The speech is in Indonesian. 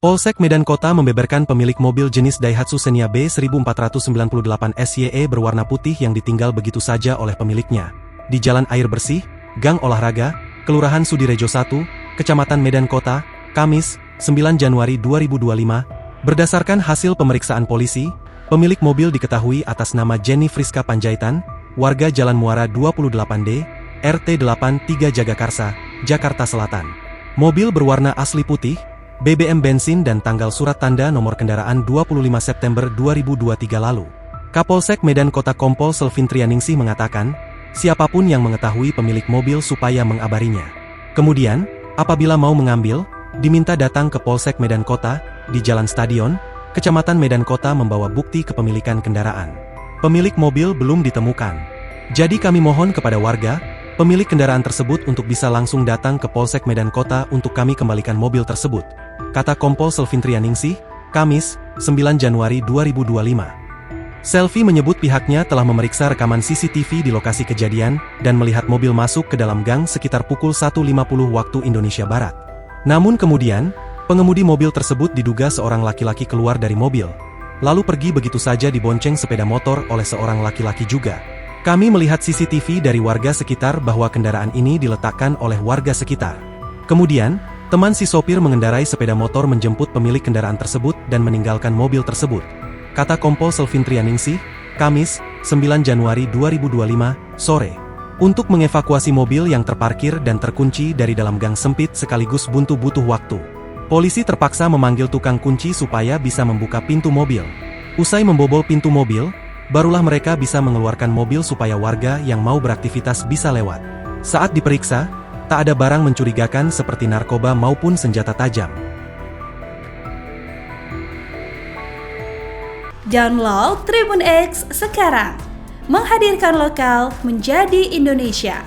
Polsek Medan Kota membeberkan pemilik mobil jenis Daihatsu Xenia B 1498 SYE berwarna putih yang ditinggal begitu saja oleh pemiliknya di Jalan Air Bersih, Gang Olahraga, Kelurahan Sudirejo 1, Kecamatan Medan Kota, Kamis, 9 Januari 2025. Berdasarkan hasil pemeriksaan polisi, pemilik mobil diketahui atas nama Jenny Friska Panjaitan, warga Jalan Muara 28D, RT 83 Jagakarsa, Jakarta Selatan. Mobil berwarna asli putih, BBM bensin dan tanggal surat tanda nomor kendaraan 25 September 2023 lalu. Kapolsek Medan Kota Kompol Selvin Trianingsih mengatakan, siapapun yang mengetahui pemilik mobil supaya mengabarinya. Kemudian, apabila mau mengambil, diminta datang ke Polsek Medan Kota, di Jalan Stadion, Kecamatan Medan Kota membawa bukti kepemilikan kendaraan. Pemilik mobil belum ditemukan. Jadi kami mohon kepada warga, pemilik kendaraan tersebut untuk bisa langsung datang ke Polsek Medan Kota untuk kami kembalikan mobil tersebut, kata Kompol Selvin Trianingsih, Kamis, 9 Januari 2025. Selvi menyebut pihaknya telah memeriksa rekaman CCTV di lokasi kejadian dan melihat mobil masuk ke dalam gang sekitar pukul 1.50 waktu Indonesia Barat. Namun kemudian, pengemudi mobil tersebut diduga seorang laki-laki keluar dari mobil, lalu pergi begitu saja dibonceng sepeda motor oleh seorang laki-laki juga. Kami melihat CCTV dari warga sekitar bahwa kendaraan ini diletakkan oleh warga sekitar. Kemudian, teman si sopir mengendarai sepeda motor menjemput pemilik kendaraan tersebut dan meninggalkan mobil tersebut, kata Kompol Selvin Trianingsih, Kamis, 9 Januari 2025, sore. Untuk mengevakuasi mobil yang terparkir dan terkunci dari dalam gang sempit sekaligus buntu butuh waktu, polisi terpaksa memanggil tukang kunci supaya bisa membuka pintu mobil. Usai membobol pintu mobil, barulah mereka bisa mengeluarkan mobil supaya warga yang mau beraktivitas bisa lewat. Saat diperiksa, tak ada barang mencurigakan seperti narkoba maupun senjata tajam. Download Tribun X sekarang, menghadirkan lokal menjadi Indonesia.